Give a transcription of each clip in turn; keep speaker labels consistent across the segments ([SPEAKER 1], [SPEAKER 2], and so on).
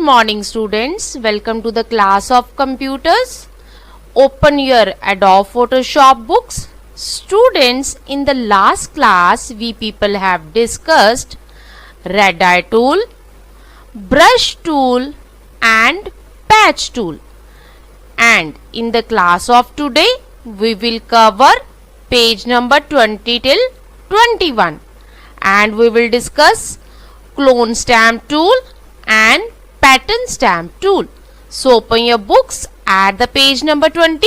[SPEAKER 1] morning students, welcome to the class of computers. Open your Adobe Photoshop books. Students, in the last class we people have discussed red eye tool, brush tool and patch tool. And in the class of today we will cover page number 20 till 21 and we will discuss clone stamp tool and pattern stamp tool. So open your books at the page number 20.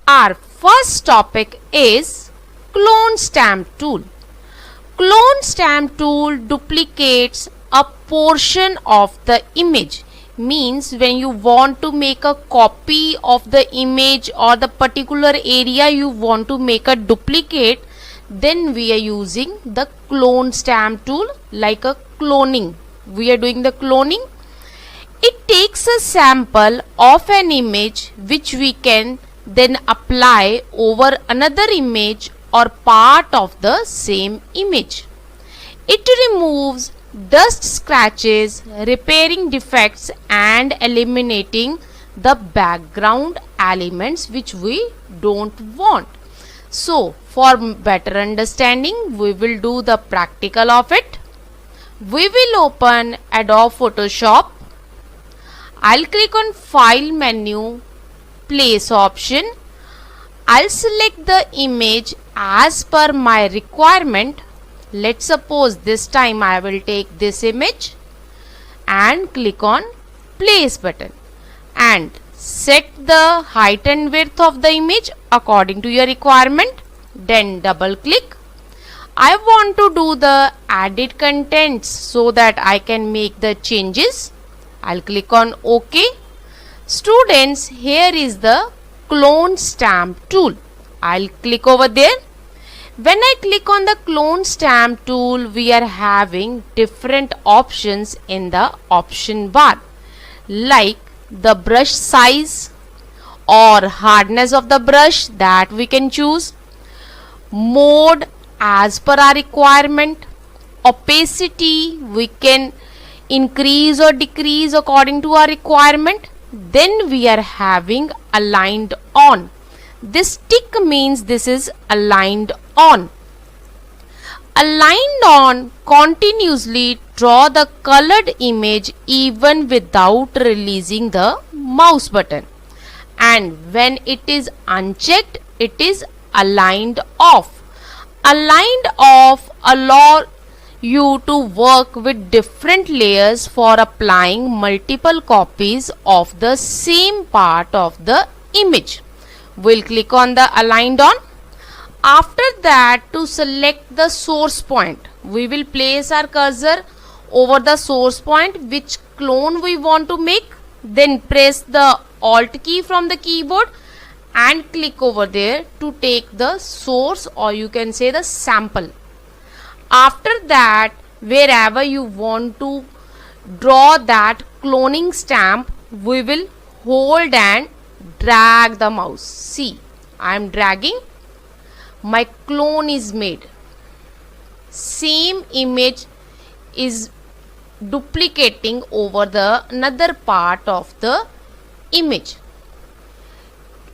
[SPEAKER 1] Our first topic is clone stamp tool. Clone stamp tool duplicates a portion of the image. Means when you want to make a copy of the image or the particular area you want to make a duplicate, then we are using the clone stamp tool like a cloning. We are doing the cloning. It takes a sample of an image which we can then apply over another image or part of the same image. It removes dust, scratches, repairing defects and eliminating the background elements which we don't want. So for better understanding we will do the practical of it. We will open Adobe Photoshop. I'll click on File menu, Place option. I'll select the image as per my requirement. Let's suppose this time I will take this image and click on Place button and set the height and width of the image according to your requirement. Then double click. I want to do the added contents so that I can make the changes. I'll click on OK. Students, here is the clone stamp tool. I'll click over there. When I click on the clone stamp tool, we are having different options in the option bar, like the brush size or hardness of the brush that we can choose, mode as per our requirement, opacity we can increase or decrease according to our requirement. Then we are having aligned on. This tick means this is aligned on. Aligned on continuously draw the colored image even without releasing the mouse button. And when it is unchecked, it is aligned off. Aligned off allow you to work with different layers for applying multiple copies of the same part of the image. We'll click on the aligned on. After that, to select the source point, we will place our cursor over the source point which clone we want to make. Then press the Alt key from the keyboard and click over there to take the source, or you can say the sample. After that, wherever you want to draw that cloning stamp, we will hold and drag the mouse. See, I am dragging. My clone is made. Same image is duplicating over the another part of the image.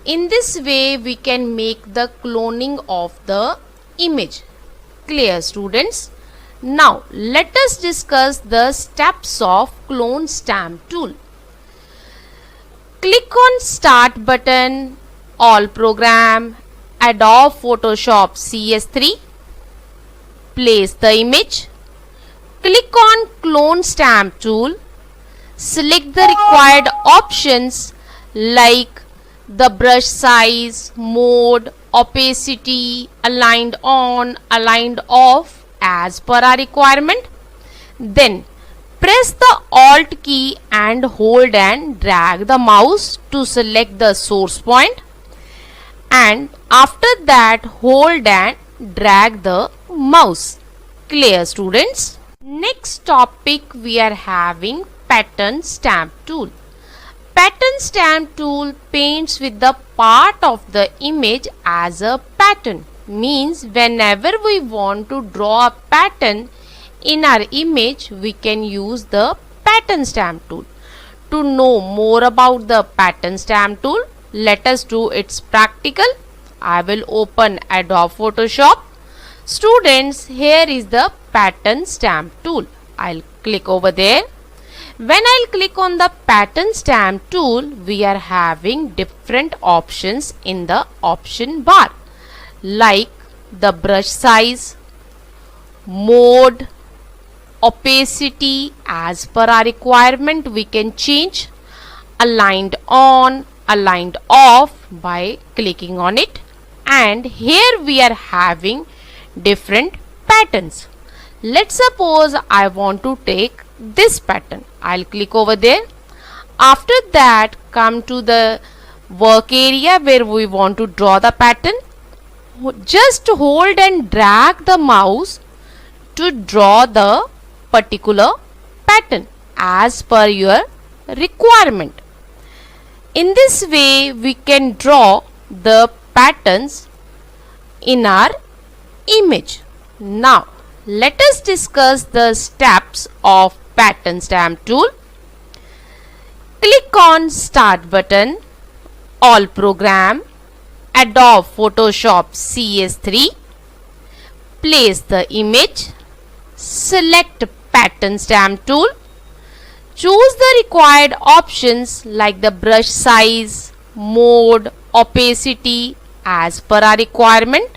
[SPEAKER 1] In this way, we can make the cloning of the image. Clear, students? Now, let us discuss the steps of clone stamp tool. Click on Start button, All Program, Adobe Photoshop CS3. Place the image. Click on Clone Stamp tool. Select the required options like the brush size, mode, opacity, aligned on, aligned off as per our requirement. Then press the Alt key and hold and drag the mouse to select the source point, and after that hold and drag the mouse. Clear, students? Next topic we are having pattern stamp tool. Pattern stamp tool paints with the part of the image as a pattern. Means whenever we want to draw a pattern in our image, we can use the pattern stamp tool. to know more about the pattern stamp tool, let us do its practical. I will open Adobe Photoshop. Students, here is the pattern stamp tool. I'll click over there. When I'll click on the pattern stamp tool, we are having different options in the option bar, like the brush size, mode, opacity. As per our requirement we can change, aligned on, aligned off by clicking on it, and here we are having different patterns. Let's suppose I want to take this pattern. I'll click over there. After that, come to the work area where we want to draw the pattern. Just hold and drag the mouse to draw the particular pattern as per your requirement. In this way, we can draw the patterns in our image. Now, let us discuss the steps of pattern stamp tool. Click on Start button, All Program, Adobe Photoshop CS3. Place the image, select pattern stamp tool. Choose the required options like the brush size, mode, opacity as per our requirement.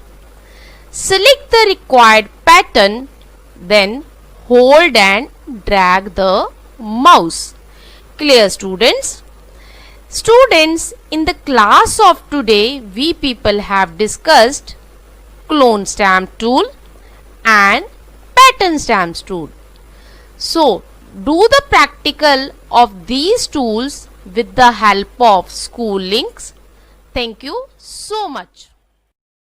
[SPEAKER 1] Select the required pattern, then hold and drag the mouse. Clear, students? Students, in the class of today, we people have discussed clone stamp tool and pattern stamps tool. So, do the practical of these tools with the help of school links. Thank you so much.